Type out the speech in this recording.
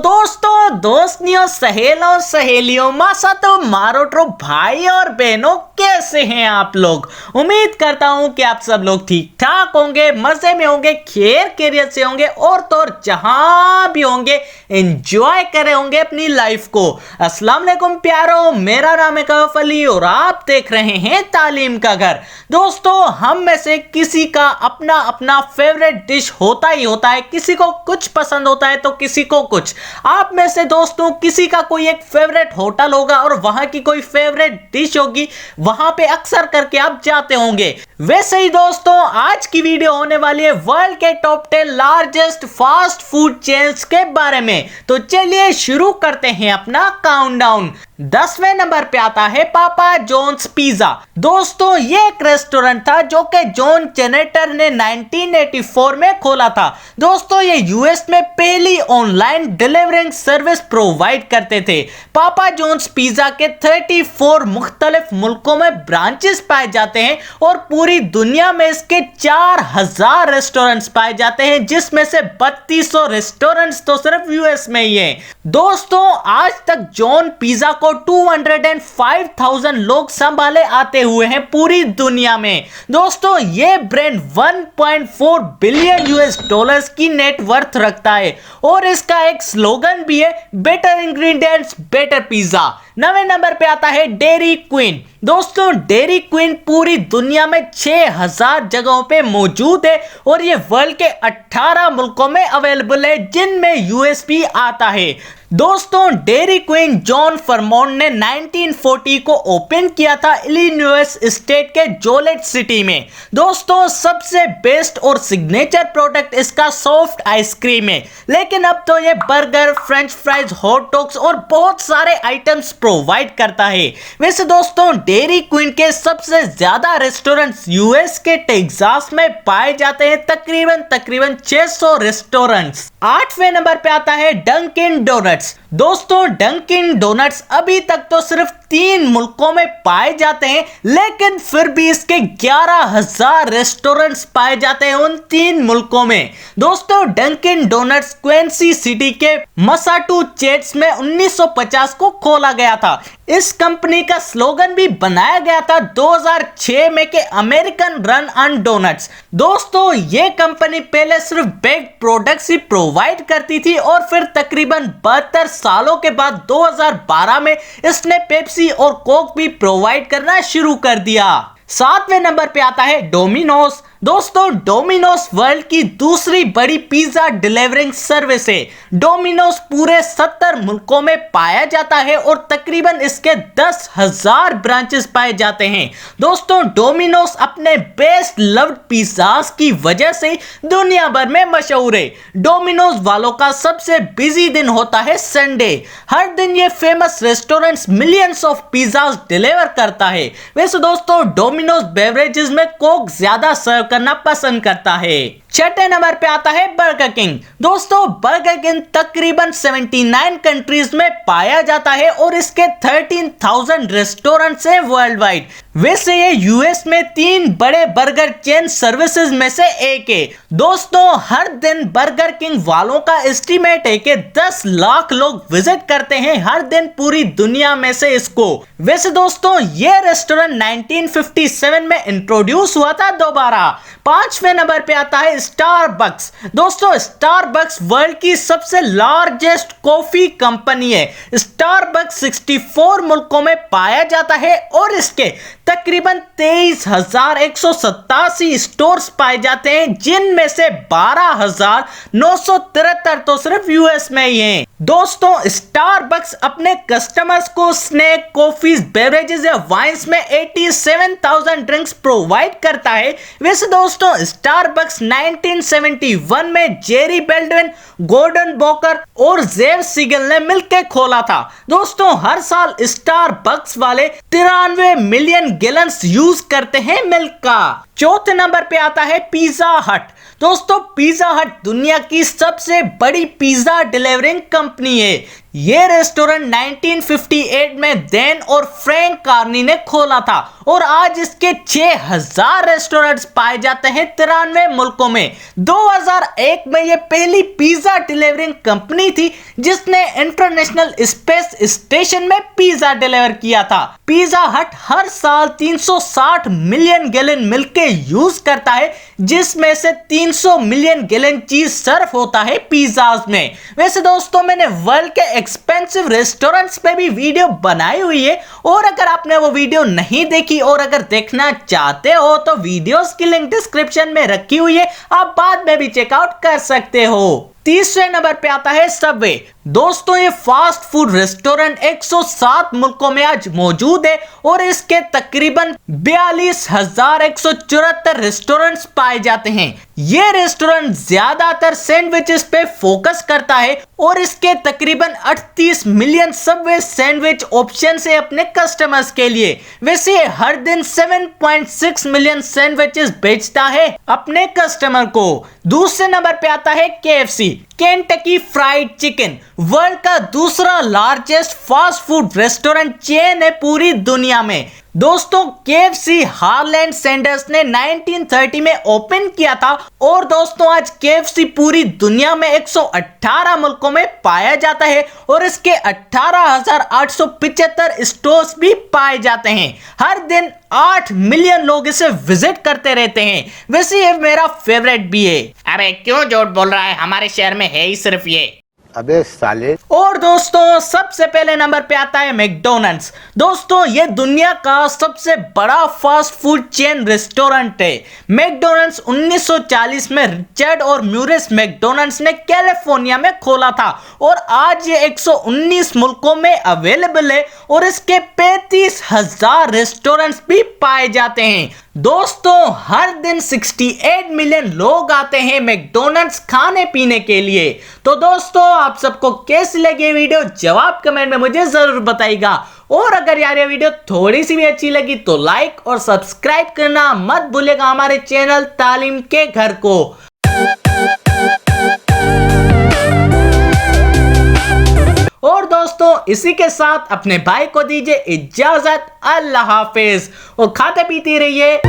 दोस्तों, दोस्तियों, सहेलों, सहेलियों, मासातो, मारोट्रो, भाई और बहनों, कैसे हैं आप लोग। उम्मीद करता हूं कि आप सब लोग ठीक ठाक होंगे, मजे में होंगे, खैर खैरियत से होंगे और तो और जहां भी होंगे एंजॉय कर रहे होंगे अपनी लाइफ को। अस्सलाम वालेकुम प्यारो, मेरा नाम है कवफ अली और आप देख रहे हैं तालीम का घर। दोस्तों, हम में से किसी का अपना अपना फेवरेट डिश होता ही होता है। किसी को कुछ पसंद होता है तो किसी को कुछ। आप में से दोस्तों किसी का कोई एक फेवरेट होटल होगा और वहां की कोई फेवरेट डिश होगी, वहां पे अक्सर करके आप जाते होंगे। वैसे ही दोस्तों, आज की वीडियो होने वाली है वर्ल्ड के top 10 largest fast food chains के बारे में। तो चलिए शुरू करते हैं अपना काउंटडाउन। 10वें नंबर पे आता है पापा जॉन्स पिज्जा। दोस्तों, ये एक रेस्टोरेंट था जो कि जॉन जेनेटर ने 1984 में खोला था। दोस्तों, ये यूएस में पहली ऑनलाइन डिलीवरिंग सर्विस प्रोवाइड करते थे। पापा जॉन्स पिज्जा के 34 मुख्तलिफ मुल्कों में ब्रांचेस पाए जाते हैं और पूरी दुनिया में इसके 4000 रेस्टोरेंट्स पाए जाते हैं, जिसमें से 3200 रेस्टोरेंट्स तो सिर्फ यूएस में ही है। दोस्तों, आज तक जॉन पिज्जा को 205,000 लोग संभाले आते हुए हैं पूरी दुनिया में। दोस्तों, ये ब्रांड 1.4 बिलियन यूएस डॉलर्स की नेट वर्थ रखता है और इसका एक स्लोगन भी है, बेटर इंग्रेडिएंट्स बेटर पिज्जा। 9वें नंबर पे आता है डेयरी क्वीन। दोस्तों, डेयरी क्वीन पूरी दुनिया में 6000 जगहों पे मौजूद है और ये वर्ल्ड के 18 मुल्कों में अवेलेबल है, जिनमें यूएस भी आता है। दोस्तों, डेयरी क्वीन जॉन फरमोंट ने 1940 को ओपन किया था इलिनॉइस स्टेट के जोलेट सिटी में। दोस्तों, सबसे बेस्ट और सिग्नेचर प्रोडक्ट इसका सॉफ्ट आइसक्रीम है, लेकिन अब तो ये burger, French fries, hot dogs और बहुत सारे आइटम्स प्रोवाइड करता है। वैसे दोस्तों, डेयरी क्वीन के सबसे ज्यादा रेस्टोरेंट्स यूएस के टेक्सास में पाए जाते हैं, तकरीबन 600 रेस्टोरेंट्स। 8वें नंबर पे आता है डंकिन डोनट्स। दोस्तों, डंकिन डोनट्स अभी तक तो सिर्फ 3 मुल्कों में पाए जाते हैं, लेकिन फिर भी इसके 11,000 रेस्टोरेंट्स पाए जाते हैं उन 3 मुल्कों में। दोस्तों, डंकिन डोनट्स क्वेंसी सिटी के मैसाचुसेट्स में 1950 को खोला गया था। इस कंपनी का स्लोगन भी बनाया गया था 2006 में के अमेरिकन रन ऑन डोनट्स। दोस्तों, ये कंपनी पहले सिर्फ बेक्ड प्रोडक्ट्स ही प्रोवाइड करती थी और फिर तकरीबन 72 सालों के बाद 2012 में इसने पेप्सी और कोक भी प्रोवाइड करना शुरू कर दिया। 7वें नंबर पे आता है डोमिनोज। दोस्तों, डोमिनोज वर्ल्ड की दूसरी बड़ी पिज्जा डिलीवरिंग सर्विस है। डोमिनोज पूरे 70 मुल्कों में पाया जाता है और तकरीबन इसके 10,000 ब्रांचेस पाए जाते हैं। दोस्तों, डोमिनोज अपने बेस्ट लव्ड पिज्जास की वजह से दुनिया भर में मशहूर है। डोमिनोज वालों का सबसे बिजी दिन होता है संडे। हर दिन ये famous restaurants millions of pizzas deliver करता है। वैसे दोस्तों, डोमिनोज बेवरेजेस में कोक ज्यादा सर्व करना पसंद करता है। 6ठे नंबर पे आता है बर्गर किंग। दोस्तों, बर्गर किंग तकरीबन 79 कंट्रीज में पाया जाता है और इसके 13,000 रेस्टोरेंट्स हैं वर्ल्ड वाइड। वैसे ये यूएस में 3 बड़े बर्गर चेन सर्विसेज में से एक है। दोस्तों, हर दिन बर्गर किंग वालों का एस्टीमेट है कि 10 लाख लोग विजिट करते हैं हर दिन पूरी दुनिया में से इसको। वैसे दोस्तों, ये रेस्टोरेंट 1957 में इंट्रोड्यूस हुआ था दोबारा। 5वें नंबर पे आता है स्टारबक्स। दोस्तों, स्टारबक्स वर्ल्ड की सबसे लार्जेस्ट कॉफी कंपनी है। स्टारबक्स 64 मुल्कों में पाया जाता है और इसके तकरीबन 23,187 स्टोर्स पाए जाते हैं, जिनमें से 12,973 तो सिर्फ यूएस में ही हैं। दोस्तों, स्टारबक्स अपने कस्टमर्स को स्नैक, कॉफीज, बेवरेजेस या वाइन्स में 87,000 ड्रिंक्स प्रोवाइड करता है। वैसे दोस्तों, स्टारबक्स 1971 में जेरी बेल्डविन, गॉर्डन बोकर और जेव सीगल ने मिलकर खोला था। दोस्तों, हर साल स्टारबक्स वाले 93 मिलियन गैलन्स यूज करते हैं मिल्क का। 4थे नंबर पे आता है पिज्जा हट। दोस्तों, पिज्जा हट दुनिया की सबसे बड़ी पिज्जा डिलीवरिंग कंपनी है। ये रेस्टोरेंट 1958 में डैन और फ्रैंक कार्नी ने खोला था और आज इसके 6000 रेस्टोरेंट्स पाए जाते हैं 93 मुल्कों में। 2001 में ये पहली पिज्जा पिज्जा डिलीवरिंग कंपनी थी जिसने इंटरनेशनल स्पेस स्टेशन में पिज्जा डिलीवर किया था। पिज्जा हट हर साल 360 मिलियन गैलन मिल्क के यूज करता है, जिसमें से 300 मिलियन गैलन चीज सर्व होता है पिज्जाज में। वैसे दोस्तों मैंने वर्ल्ड के एक्सपेंसिव रेस्टोरेंट्स पे भी वीडियो बनाई हुई है, और अगर आपने वो वीडियो नहीं देखी और अगर देखना चाहते हो तो वीडियोस की लिंक डिस्क्रिप्शन में रखी हुई है, आप बाद में भी चेकआउट कर सकते हो। तीसरे नंबर पे आता है सबवे। दोस्तों ये फास्ट फूड रेस्टोरेंट 107 मुल्कों में आज मौजूद है और इसके तकरीबन 42,174 रेस्टोरेंट्स पाए जाते हैं। ये रेस्टोरेंट ज्यादातर सैंडविचेस पे फोकस करता है और इसके तकरीबन 38 मिलियन सबवे सैंडविच ऑप्शन है अपने कस्टमर्स के लिए। वैसे हर दिन 7.6 मिलियन सैंडविचेस बेचता है अपने कस्टमर को। दूसरे नंबर पे आता है KFC, Kentucky fried chicken. World का दूसरा largest fast food restaurant chain है पूरी दुनिया में। दोस्तों KFC हार्लैंड सैंडर्स ने 1930 में ओपन किया था और दोस्तों आज KFC पूरी दुनिया में 118 मुल्कों में पाया जाता है और इसके 18,875 स्टोर्स भी पाए जाते हैं। हर दिन 8 मिलियन लोग इसे विजिट करते रहते हैं। वैसे ये मेरा फेवरेट भी है। अरे क्यों झूठ बोल रहा है, हमारे शहर में है ही सिर्फ ये। अबे साले। और दोस्तों सबसे पहले नंबर पे आता है मैकडोनल्ड्स। दोस्तों ये दुनिया का सबसे बड़ा फास्ट फूड चेन रेस्टोरेंट है। मैकडोनल्ड्स 1940 में रिचर्ड और म्यूरिस मैकडोनल्ड्स ने कैलिफोर्निया में खोला था और आज ये 119 मुल्कों में अवेलेबल है और इसके 35,000 रेस्टोरेंट्स भी पाए जाते हैं। दोस्तों हर दिन 68 मिलियन लोग आते हैं मैकडोनल्ड्स खाने पीने के लिए। तो दोस्तों आप सबको कैसी लगी वीडियो जवाब कमेंट में मुझे जरूर बताइएगा, और अगर यार ये वीडियो थोड़ी सी भी अच्छी लगी तो लाइक और सब्सक्राइब करना मत भूलिएगा हमारे चैनल तालीम के घर को। और दोस्तों इसी के साथ अपने भाई को दीजिए इजाजत। अल्लाह हाफिज और खाते पीते रहिए।